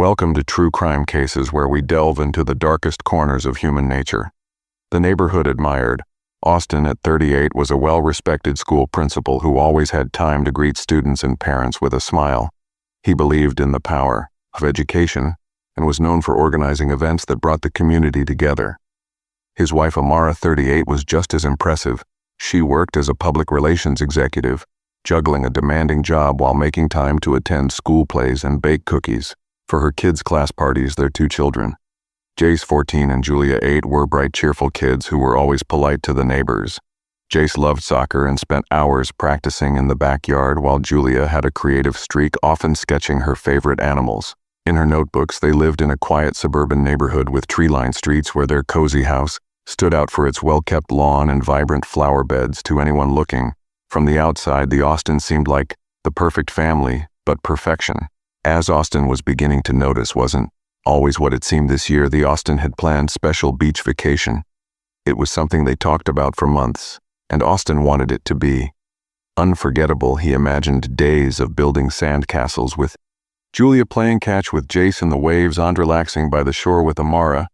Welcome to True Crime Cases, where we delve into the darkest corners of human nature. The neighborhood admired. Austin, at 38, was a well-respected school principal who always had time to greet students and parents with a smile. He believed in the power of education and was known for organizing events that brought the community together. His wife Amara, 38, was just as impressive. She worked as a public relations executive, juggling a demanding job while making time to attend school plays and bake cookies for her kids' class parties. Their two children, Jace, 14, and Julia, 8, were bright, cheerful kids who were always polite to the neighbors. Jace loved soccer and spent hours practicing in the backyard, while Julia had a creative streak, often sketching her favorite animals. In her notebooks, they lived in a quiet suburban neighborhood with tree-lined streets where their cozy house stood out for its well-kept lawn and vibrant flower beds. To anyone looking from the outside, the Austin seemed like the perfect family, but perfection, as Austin was beginning to notice, wasn't always what it seemed. This year, the Austin had planned special beach vacation. It was something they talked about for months, and Austin wanted it to be unforgettable. He imagined days of building sandcastles with Julia, playing catch with Jace in the waves, and relaxing by the shore with Amara.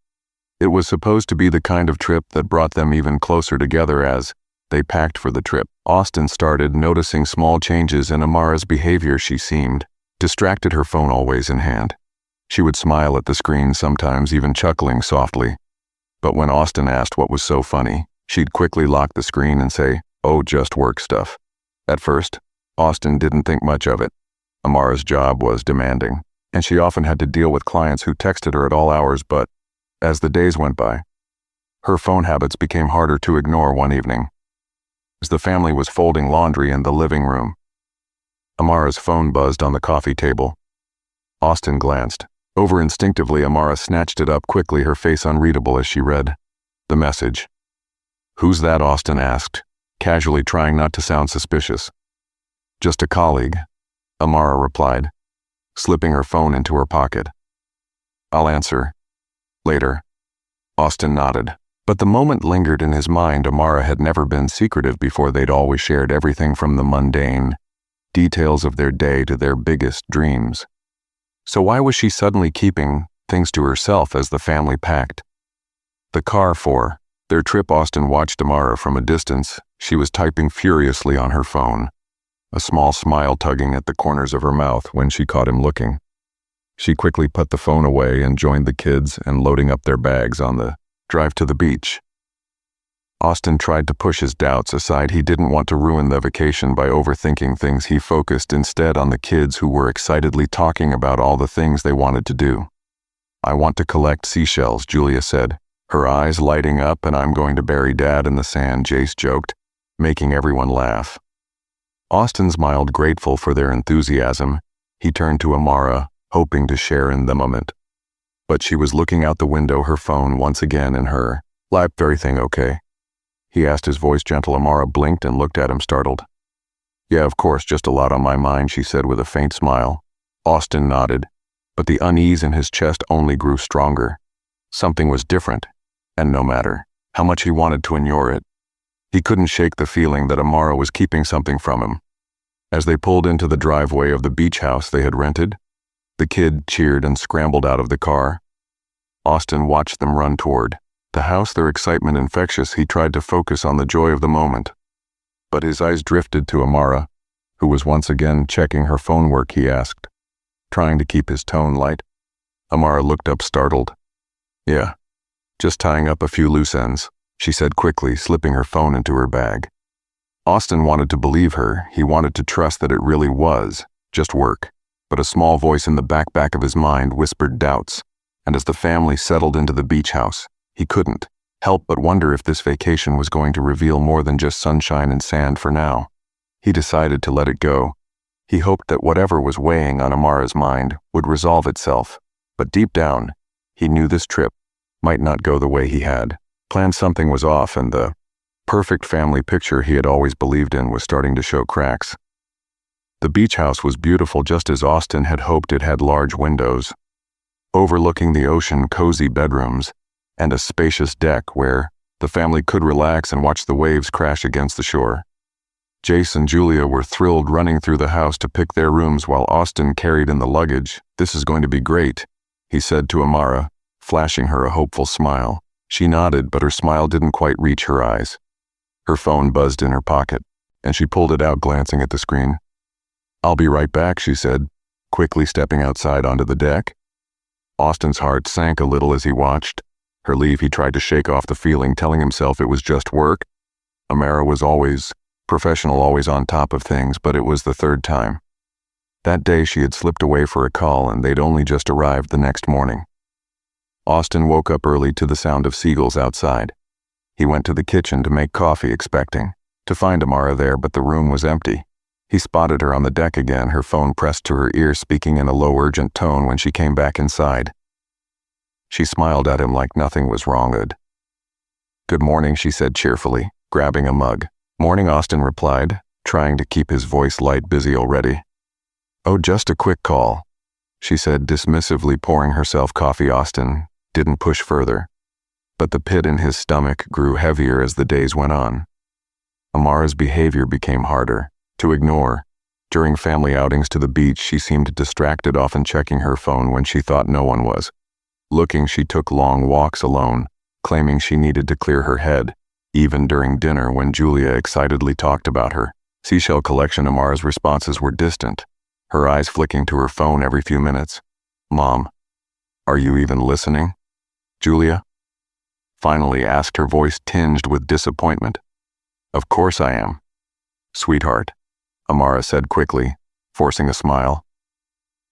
It was supposed to be the kind of trip that brought them even closer together. As they packed for the trip, Austin started noticing small changes in Amara's behavior. She seemed distracted, her phone always in hand. She would smile at the screen, sometimes even chuckling softly. But when Austin asked what was so funny, she'd quickly lock the screen and say, "Oh, just work stuff." At first, Austin didn't think much of it. Amara's job was demanding, and she often had to deal with clients who texted her at all hours. But as the days went by, her phone habits became harder to ignore. One evening, as the family was folding laundry in the living room, Amara's phone buzzed on the coffee table. Austin glanced over instinctively. Amara snatched it up quickly, her face unreadable as she read the message. "Who's that?" Austin asked, casually, trying not to sound suspicious. "Just a colleague," Amara replied, slipping her phone into her pocket. "I'll answer later." Austin nodded, but the moment lingered in his mind. Amara had never been secretive before. They'd always shared everything from the mundane details of their day to their biggest dreams. So why was she suddenly keeping things to herself? As the family packed the car for their trip, Austin watched Amara from a distance. She was typing furiously on her phone, a small smile tugging at the corners of her mouth. When she caught him looking, she quickly put the phone away and joined the kids in loading up their bags on the drive to the beach. Austin tried to push his doubts aside. He didn't want to ruin the vacation by overthinking things. He focused instead on the kids, who were excitedly talking about all the things they wanted to do. "I want to collect seashells," Julia said, her eyes lighting up. "And I'm going to bury Dad in the sand," Jace joked, making everyone laugh. Austin smiled, grateful for their enthusiasm. He turned to Amara, hoping to share in the moment, but she was looking out the window, her phone once again in her lap. "Everything okay?" he asked, his voice gentle. Amara blinked and looked at him, startled. "Yeah, of course, just a lot on my mind," she said with a faint smile. Austin nodded, but the unease in his chest only grew stronger. Something was different, and no matter how much he wanted to ignore it, he couldn't shake the feeling that Amara was keeping something from him. As they pulled into the driveway of the beach house they had rented, the kid cheered and scrambled out of the car. Austin watched them run toward the house, their excitement infectious. He tried to focus on the joy of the moment, but his eyes drifted to Amara, who was once again checking her phone. "Work?" he asked, trying to keep his tone light. Amara looked up, startled. "Yeah, just tying up a few loose ends," she said quickly, slipping her phone into her bag. Austin wanted to believe her. He wanted to trust that it really was just work, but a small voice in the back of his mind whispered doubts. And as the family settled into the beach house, he couldn't help but wonder if this vacation was going to reveal more than just sunshine and sand. For now, he decided to let it go. He hoped that whatever was weighing on Amara's mind would resolve itself, but deep down, he knew this trip might not go the way he had planned. Something was off, and the perfect family picture he had always believed in was starting to show cracks. The beach house was beautiful, just as Austin had hoped. It had large windows overlooking the ocean, cozy bedrooms, and a spacious deck where the family could relax and watch the waves crash against the shore. Jace and Julia were thrilled, running through the house to pick their rooms while Austin carried in the luggage. "This is going to be great," he said to Amara, flashing her a hopeful smile. She nodded, but her smile didn't quite reach her eyes. Her phone buzzed in her pocket, and she pulled it out, glancing at the screen. "I'll be right back," she said, quickly stepping outside onto the deck. Austin's heart sank a little as he watched her leave. He tried to shake off the feeling, telling himself it was just work. Amara was always professional, always on top of things, but it was the third time. That day she had slipped away for a call, and they'd only just arrived the next morning. Austin woke up early to the sound of seagulls outside. He went to the kitchen to make coffee, expecting to find Amara there, but the room was empty. He spotted her on the deck again, her phone pressed to her ear, speaking in a low, urgent tone when she came back inside. She smiled at him like nothing was wrong. "Good morning," she said cheerfully, grabbing a mug. "Morning," Austin replied, trying to keep his voice light. "Busy already?" "Oh, just a quick call," she said dismissively, pouring herself coffee. Austin didn't push further, but the pit in his stomach grew heavier as the days went on. Amara's behavior became harder to ignore. During family outings to the beach, she seemed distracted, often checking her phone when she thought no one was looking. She took long walks alone, claiming she needed to clear her head. Even during dinner, when Julia excitedly talked about her seashell collection, Amara's responses were distant, her eyes flicking to her phone every few minutes. "Mom, are you even listening?" Julia finally asked, her voice tinged with disappointment. "Of course I am, sweetheart," Amara said quickly, forcing a smile.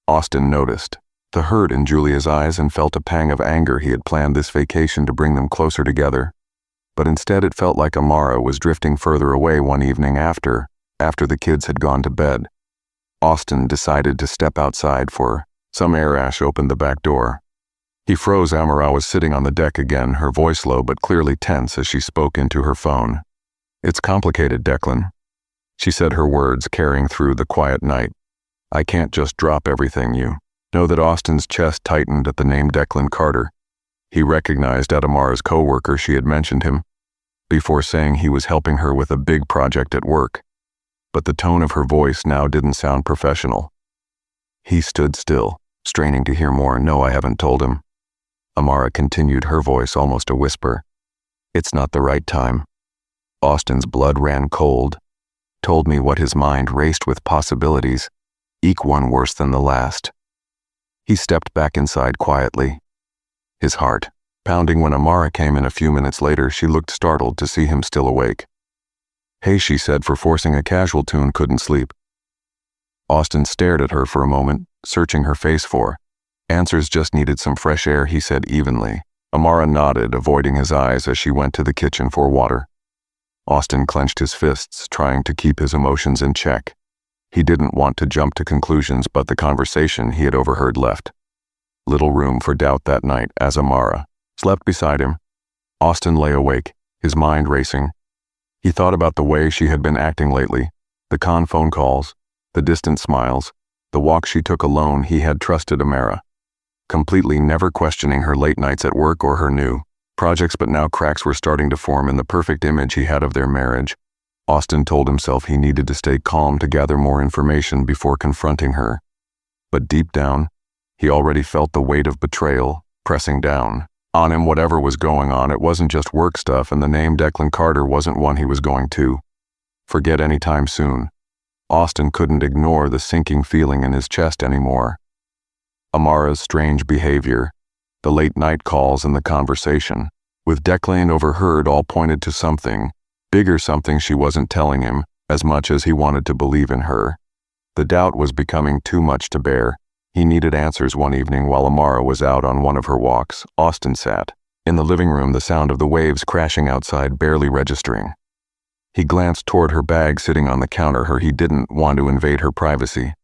Austin noticed the hurt in Julia's eyes and felt a pang of anger. He had planned this vacation to bring them closer together, but instead it felt like Amara was drifting further away. One evening after the kids had gone to bed, Austin decided to step outside for some air. Ash opened the back door. He froze. Amara was sitting on the deck again, her voice low but clearly tense as she spoke into her phone. "It's complicated, Declan," she said, her words carrying through the quiet night. "I can't just drop everything, you know that." Austin's chest tightened at the name Declan Carter. He recognized at Amara's co-worker. She had mentioned him before, saying he was helping her with a big project at work, but the tone of her voice now didn't sound professional. He stood still, straining to hear more. "No, I haven't told him," Amara continued, her voice almost a whisper. "It's not the right time." Austin's blood ran cold. Told me what his mind raced with possibilities, each one worse than the last. He stepped back inside quietly, his heart pounding. When Amara came in a few minutes later, she looked startled to see him still awake. "Hey," she said, for forcing a casual tune. "Couldn't sleep?" Austin stared at her for a moment, searching her face for answers. "Just needed some fresh air," he said evenly. Amara nodded, avoiding his eyes as she went to the kitchen for water. Austin clenched his fists, trying to keep his emotions in check. He didn't want to jump to conclusions, but the conversation he had overheard left little room for doubt that night. As Amara slept beside him, Austin lay awake, his mind racing. He thought about the way she had been acting lately, the phone calls, the distant smiles, the walk she took alone. He had trusted Amara completely, never questioning her late nights at work or her new projects, but now cracks were starting to form in the perfect image he had of their marriage. Austin told himself he needed to stay calm to gather more information before confronting her, but deep down, he already felt the weight of betrayal pressing down on him. Whatever was going on, it wasn't just work stuff, and the name Declan Carter wasn't one he was going to forget anytime soon. Austin couldn't ignore the sinking feeling in his chest anymore. Amara's strange behavior, the late-night calls, and the conversation with Declan overheard all pointed to something bigger, something she wasn't telling him. As much as he wanted to believe in her, the doubt was becoming too much to bear. He needed answers. One evening, while Amara was out on one of her walks, Austin sat in the living room, the sound of the waves crashing outside barely registering. He glanced toward her bag sitting on the counter. He didn't want to invade her privacy,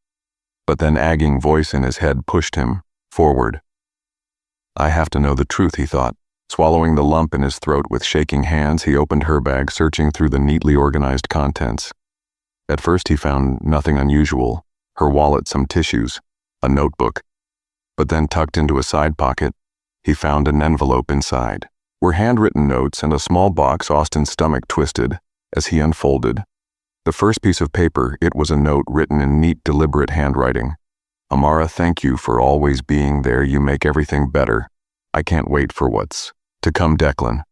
but then nagging voice in his head pushed him forward. "I have to know the truth," he thought. Swallowing the lump in his throat with shaking hands, he opened her bag, searching through the neatly organized contents. At first he found nothing unusual: her wallet, some tissues, a notebook. But then, tucked into a side pocket, he found an envelope. Inside were handwritten notes and a small box. Austin's stomach twisted as he unfolded the first piece of paper. It was a note written in neat, deliberate handwriting. Amara, thank you for always being there. You make everything better. I can't wait for what's to come, Declan.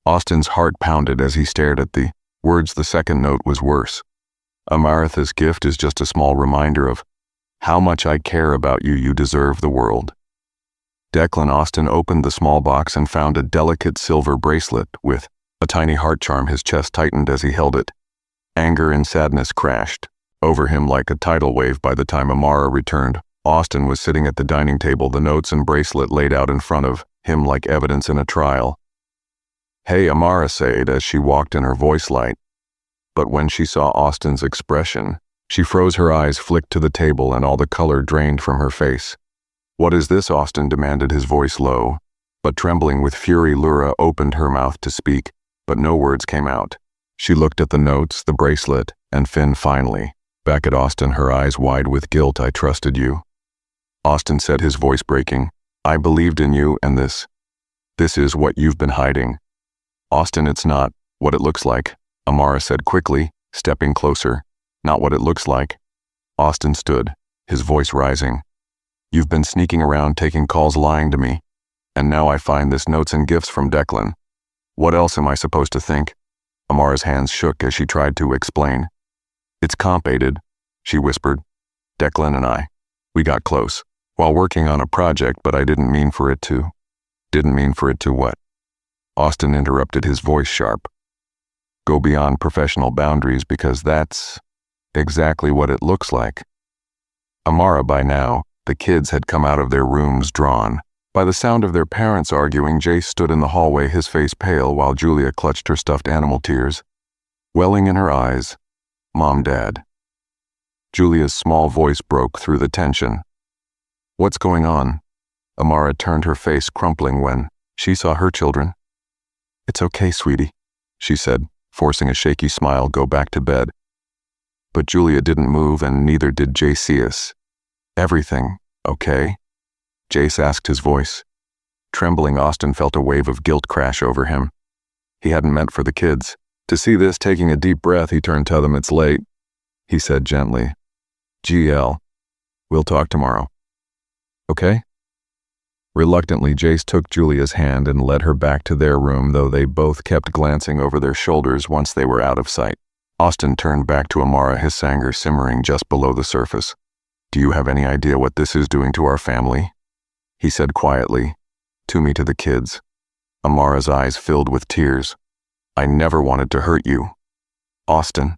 Austin's heart pounded as he stared at the words. The second note was worse. Amaratha's gift is just a small reminder of how much I care about you. You deserve the world. Declan. Austin opened the small box and found a delicate silver bracelet with a tiny heart charm. His chest tightened as he held it. Anger and sadness crashed over him like a tidal wave. By the time Amara returned, Austin was sitting at the dining table, the notes and bracelet laid out in front of him like evidence in a trial. Hey, Amara said as she walked in, her voice light. But when she saw Austin's expression, she froze. Her eyes flicked to the table and all the color drained from her face. What is this? Austin demanded, his voice low, but trembling with fury. Laura opened her mouth to speak, but no words came out. She looked at the notes, the bracelet, and Finn finally, back at Austin, her eyes wide with guilt. I trusted you, Austin said, his voice breaking. I believed in you, and this is what you've been hiding. Austin, it's not what it looks like, Amara said quickly, stepping closer. Not what it looks like. Austin stood, his voice rising. You've been sneaking around, taking calls, lying to me. And now I find this notes and gifts from Declan. What else am I supposed to think? Amara's hands shook as she tried to explain. It's complicated, she whispered. Declan and I, we got close while working on a project, but I didn't mean for it to. Didn't mean for it to what? Austin interrupted, his voice sharp. Go beyond professional boundaries, because that's exactly what it looks like. Amara. By now, the kids had come out of their rooms, drawn by the sound of their parents arguing. Jace stood in the hallway, his face pale, while Julia clutched her stuffed animal, tears welling in her eyes. Mom, Dad. Julia's small voice broke through the tension. What's going on? Amara turned, her face crumpling when she saw her children. It's okay, sweetie, she said, forcing a shaky smile. Go back to bed. But Julia didn't move, and neither did Jace. Everything okay? Jace asked, his voice trembling. Austin felt a wave of guilt crash over him. He hadn't meant for the kids to see this. Taking a deep breath, he turned to them. It's late, he said gently. GL, we'll talk tomorrow. Okay? Reluctantly, Jace took Julia's hand and led her back to their room, though they both kept glancing over their shoulders once they were out of sight. Austin turned back to Amara, his anger simmering just below the surface. Do you have any idea what this is doing to our family? He said quietly. To me, to the kids. Amara's eyes filled with tears. I never wanted to hurt you, Austin,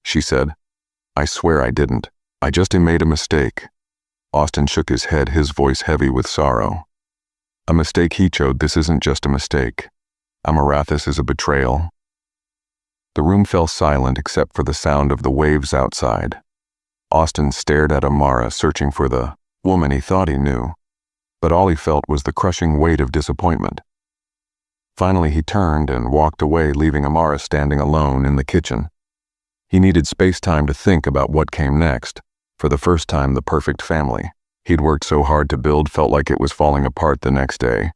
she said. I swear I didn't. I just made a mistake. Austin shook his head, his voice heavy with sorrow. A mistake, he choked. This isn't just a mistake. Amaratha's is a betrayal. The room fell silent except for the sound of the waves outside. Austin stared at Amara, searching for the woman he thought he knew, but all he felt was the crushing weight of disappointment. Finally, he turned and walked away, leaving Amara standing alone in the kitchen. He needed space-time to think about what came next. For the first time, the perfect family he'd worked so hard to build felt like it was falling apart the next day.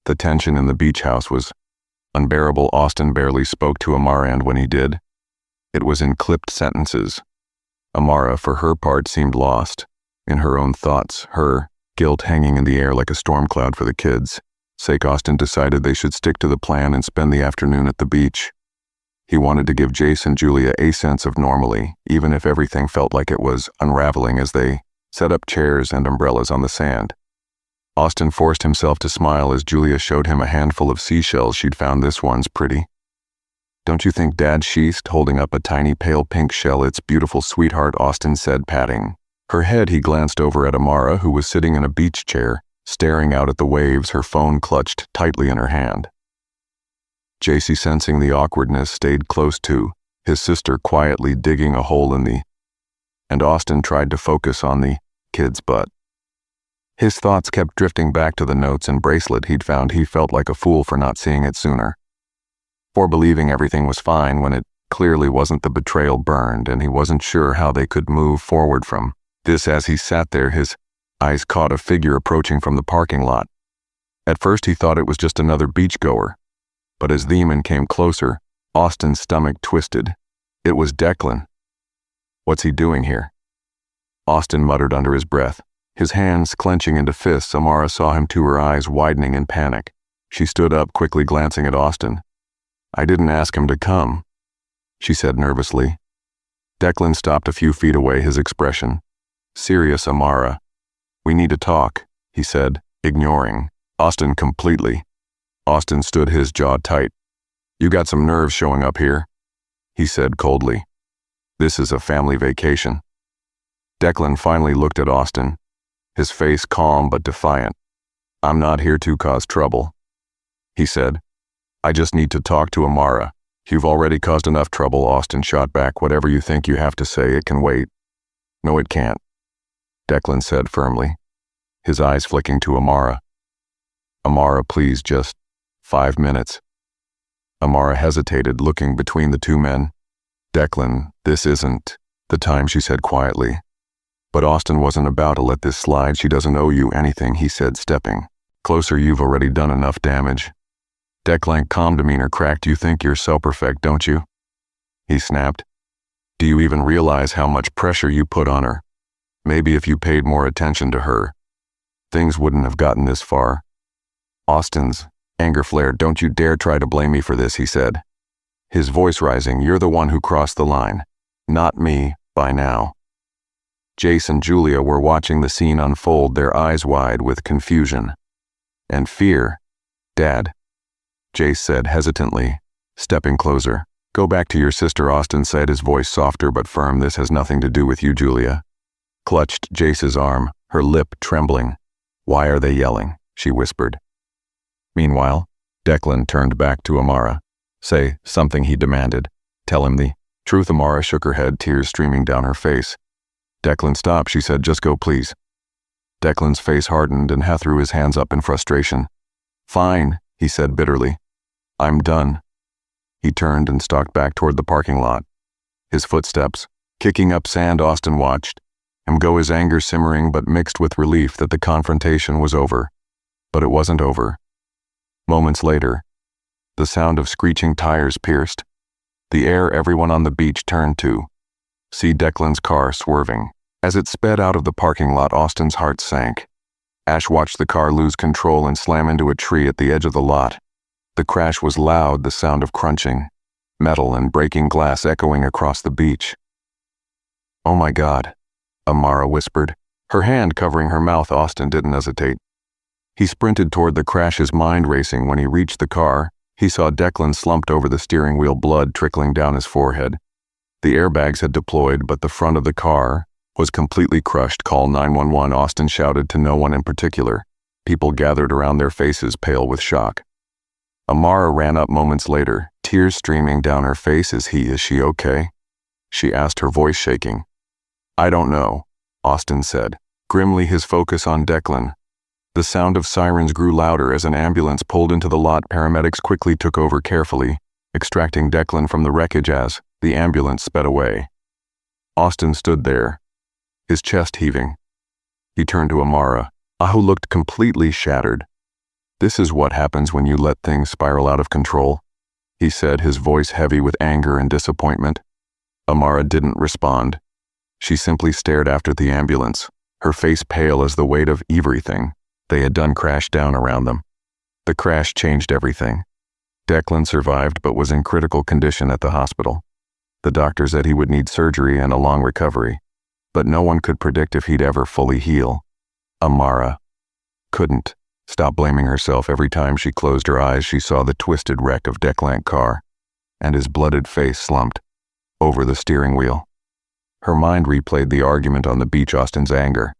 The tension in the beach house was unbearable. Austin barely spoke to Amara, and when he did, it was in clipped sentences. Amara, for her part, seemed lost in her own thoughts, her guilt hanging in the air like a storm cloud. For the kids' sake, Austin decided they should stick to the plan and spend the afternoon at the beach. He wanted to give Jace and Julia a sense of normalcy, even if everything felt like it was unraveling as they set up chairs and umbrellas on the sand. Austin forced himself to smile as Julia showed him a handful of seashells she'd found. This one's pretty. Don't you think, Dad? She's holding up a tiny pale pink shell. It's beautiful, sweetheart, Austin said, patting her head. He glanced over at Amara, who was sitting in a beach chair, staring out at the waves, her phone clutched tightly in her hand. Jace, sensing the awkwardness, stayed close to his sister, quietly digging a hole in the and Austin tried to focus on the kids, but his thoughts kept drifting back to the notes and bracelet he'd found. He felt like a fool for not seeing it sooner, for believing everything was fine when it clearly wasn't. The betrayal burned, and he wasn't sure how they could move forward from this. As he sat there, his eyes caught a figure approaching from the parking lot. At first he thought it was just another beachgoer, but as the man came closer, Austin's stomach twisted. It was Declan. What's he doing here? Austin muttered under his breath. His hands clenching into fists, Amara saw him too, her eyes widening in panic. She stood up, quickly glancing at Austin. "I didn't ask him to come," she said nervously. Declan stopped a few feet away, his expression serious. "Amara, we need to talk," he said, ignoring Austin completely. Austin stood, his jaw tight. "You got some nerves showing up here," he said coldly. "This is a family vacation." Declan finally looked at Austin, his face calm but defiant. "I'm not here to cause trouble," he said. "I just need to talk to Amara." "You've already caused enough trouble," Austin shot back. "Whatever you think you have to say, it can wait." "No, it can't," Declan said firmly, his eyes flicking to Amara. "Amara, please, just 5 minutes." Amara hesitated, looking between the two men. "Declan, this isn't the time," she said quietly. But Austin wasn't about to let this slide. "She doesn't owe you anything," he said, stepping closer. "You've already done enough damage." Declan's calm demeanor cracked. "You think you're so perfect, don't you?" he snapped. "Do you even realize how much pressure you put on her? Maybe if you paid more attention to her, things wouldn't have gotten this far." Austin's anger flared. "Don't you dare try to blame me for this," he said, his voice rising. "You're the one who crossed the line, not me, by now." Jace and Julia were watching the scene unfold, their eyes wide with confusion and fear. "Dad," Jace said hesitantly, stepping closer. "Go back to your sister," Austin said, his voice softer but firm. "This has nothing to do with you." Julia clutched Jace's arm, her lip trembling. "Why are they yelling?" she whispered. Meanwhile, Declan turned back to Amara. "Say something," he demanded. "Tell him the truth." Amara shook her head, tears streaming down her face. "Declan, stop," she said. "Just go, please." Declan's face hardened and he threw his hands up in frustration. "Fine," he said bitterly. "I'm done." He turned and stalked back toward the parking lot, his footsteps kicking up sand. Austin watched him go, his anger simmering but mixed with relief that the confrontation was over. But it wasn't over. Moments later, the sound of screeching tires pierced the air. Everyone on the beach turned to see Declan's car swerving. As it sped out of the parking lot, Austin's heart sank. Ash watched the car lose control and slam into a tree at the edge of the lot. The crash was loud, the sound of crunching metal and breaking glass echoing across the beach. "Oh my God," Amara whispered, her hand covering her mouth. Austin didn't hesitate. He sprinted toward the crash, his mind racing. When he reached the car, he saw Declan slumped over the steering wheel, blood trickling down his forehead. The airbags had deployed, but the front of the car was completely crushed. "Call 911, Austin shouted to no one in particular. People gathered around, their faces pale with shock. Amara ran up moments later, tears streaming down her face. Is she okay?" she asked, her voice shaking. "I don't know," Austin said, grimly, his focus on Declan. The sound of sirens grew louder as an ambulance pulled into the lot. Paramedics quickly took over, carefully extracting Declan from the wreckage. As the ambulance sped away, Austin stood there, his chest heaving. He turned to Amara, who looked completely shattered. "This is what happens when you let things spiral out of control," he said, his voice heavy with anger and disappointment. Amara didn't respond. She simply stared after the ambulance, her face pale as the weight of everything they had done crashed down around them. The crash changed everything. Declan survived but was in critical condition at the hospital. The doctor said he would need surgery and a long recovery, but no one could predict if he'd ever fully heal. Amara couldn't stop blaming herself. Every time she closed her eyes, she saw the twisted wreck of Declan's car and his blooded face slumped over the steering wheel. Her mind replayed the argument on the beach, Austin's anger.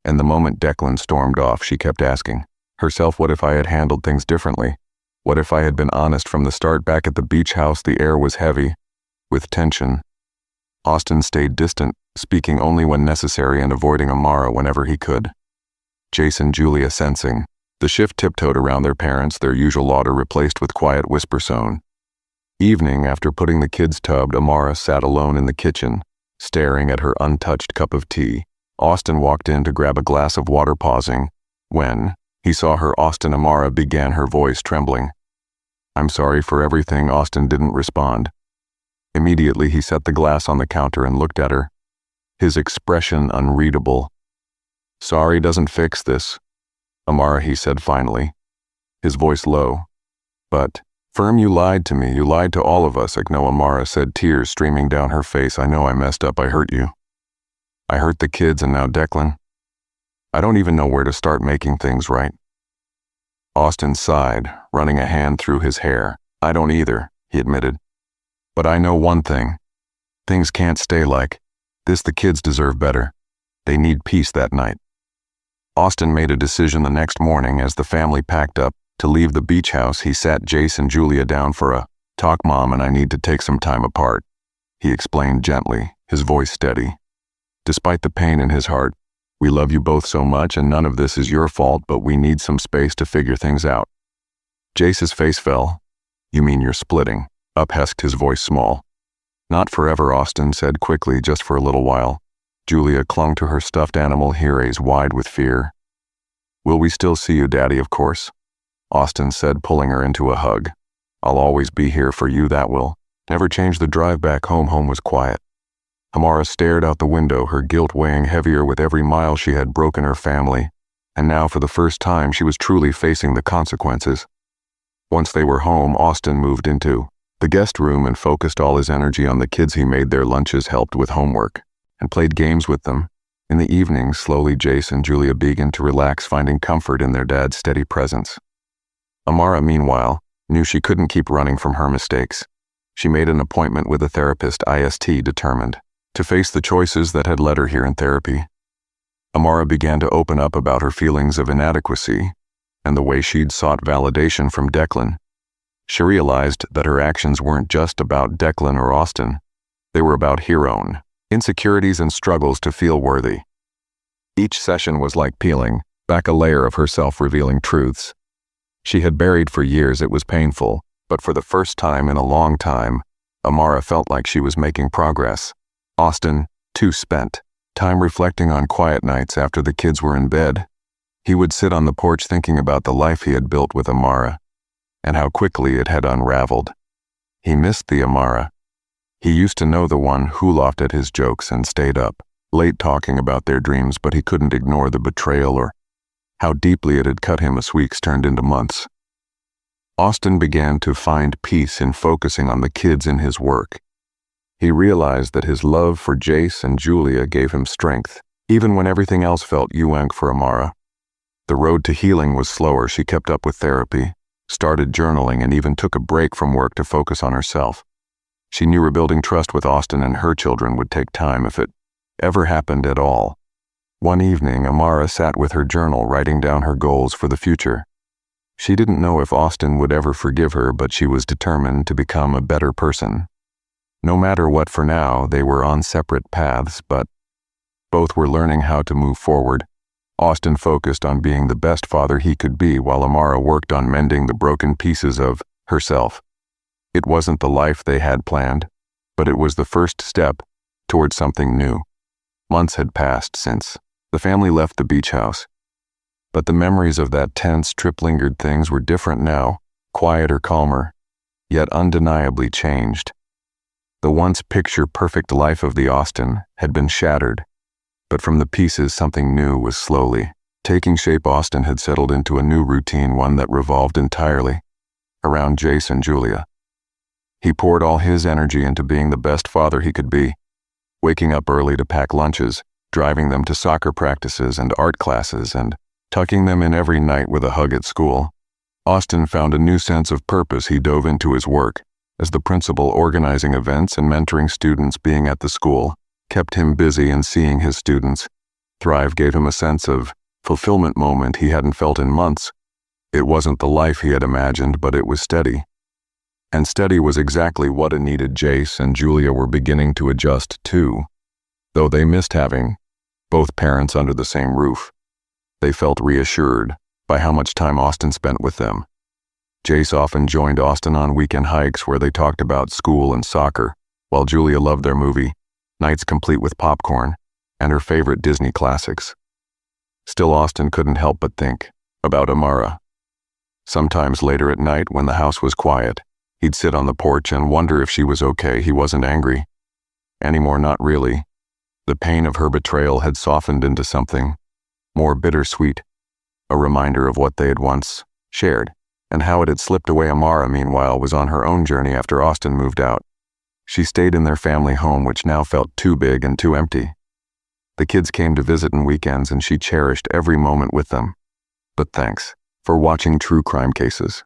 And the moment Declan stormed off, she kept asking herself, what if I had handled things differently? What if I had been honest from the start? Back at the beach house, the air was heavy with tension. Austin stayed distant, speaking only when necessary and avoiding Amara whenever he could. Jace and Julia, sensing the shift, tiptoed around their parents, their usual order replaced with quiet whisper zone. Evening, after putting the kids tubbed, Amara sat alone in the kitchen, staring at her untouched cup of tea. Austin walked in to grab a glass of water, pausing. When he saw her, Amara began, her voice trembling. "I'm sorry for everything." Austin didn't respond. Immediately, he set the glass on the counter and looked at her, his expression unreadable. "Sorry doesn't fix this, Amara," he said finally, his voice low. "But, firm, you lied to me. You lied to all of us," Amara said, tears streaming down her face. "I know I messed up. I hurt you. I hurt the kids and now Declan. I don't even know where to start making things right." Austin sighed, running a hand through his hair. "I don't either," he admitted. "But I know one thing. Things can't stay like this. The kids deserve better. They need peace that night." Austin made a decision the next morning as the family packed up to leave the beach house. He sat Jace and Julia down for a talk. "Mom and I need to take some time apart," he explained gently, his voice steady. "Despite the pain in his heart, we love you both so much and none of this is your fault, but we need some space to figure things out." Jace's face fell. "You mean you're splitting up?" hesked, his voice small. "Not forever," Austin said quickly, "just for a little while." Julia clung to her stuffed animal, her eyes wide with fear. "Will we still see you, Daddy?" "Of course," Austin said, pulling her into a hug. "I'll always be here for you. That will never change." The drive back home. Home was quiet. Amara stared out the window, her guilt weighing heavier with every mile. She had broken her family, and now for the first time she was truly facing the consequences. Once they were home, Austin moved into the guest room and focused all his energy on the kids. He made their lunches, helped with homework, and played games with them. In the evenings, slowly Jace and Julia began to relax, finding comfort in their dad's steady presence. Amara, meanwhile, knew she couldn't keep running from her mistakes. She made an appointment with a therapist, determined to face the choices that had led her here in therapy. Amara began to open up about her feelings of inadequacy and the way she'd sought validation from Declan. She realized that her actions weren't just about Declan or Austin. They were about her own insecurities and struggles to feel worthy. Each session was like peeling back a layer of herself, revealing truths she had buried for years. It was painful, but for the first time in a long time, Amara felt like she was making progress. Austin, too, spent time reflecting on quiet nights after the kids were in bed. He would sit on the porch thinking about the life he had built with Amara and how quickly it had unraveled. He missed the Amara he used to know, the one who laughed at his jokes and stayed up late talking about their dreams, but he couldn't ignore the betrayal or how deeply it had cut him as weeks turned into months. Austin began to find peace in focusing on the kids in his work. He realized that his love for Jace and Julia gave him strength, even when everything else felt young for Amara. The road to healing was slower. She kept up with therapy, started journaling, and even took a break from work to focus on herself. She knew rebuilding trust with Austin and her children would take time, if it ever happened at all. One evening, Amara sat with her journal, writing down her goals for the future. She didn't know if Austin would ever forgive her, but she was determined to become a better person. No matter what, for now, they were on separate paths, but both were learning how to move forward. Austin focused on being the best father he could be, while Amara worked on mending the broken pieces of herself. It wasn't the life they had planned, but it was the first step towards something new. Months had passed since the family left the beach house, but the memories of that tense trip lingered. Things were different now, quieter, calmer, yet undeniably changed. The once picture-perfect life of the Austin had been shattered, but from the pieces something new was slowly taking shape. Austin had settled into a new routine, one that revolved entirely around Jace and Julia. He poured all his energy into being the best father he could be, waking up early to pack lunches, driving them to soccer practices and art classes, and tucking them in every night with a hug at school. Austin found a new sense of purpose. He dove into his work as the principal, organizing events and mentoring students. Being at the school kept him busy, and seeing his students thrive gave him a sense of fulfillment moment he hadn't felt in months. It wasn't the life he had imagined, but it was steady. And steady was exactly what it needed. Jace and Julia were beginning to adjust too. Though they missed having both parents under the same roof, they felt reassured by how much time Austin spent with them. Jace often joined Austin on weekend hikes where they talked about school and soccer, while Julia loved their movie nights complete with popcorn and her favorite Disney classics. Still, Austin couldn't help but think about Amara. Sometimes later at night, when the house was quiet, he'd sit on the porch and wonder if she was okay. He wasn't angry anymore, not really. The pain of her betrayal had softened into something more bittersweet, a reminder of what they had once shared, and how it had slipped away. Amara, meanwhile, was on her own journey after Austin moved out. She stayed in their family home, which now felt too big and too empty. The kids came to visit on weekends, and she cherished every moment with them. But thanks for watching True Crime Cases.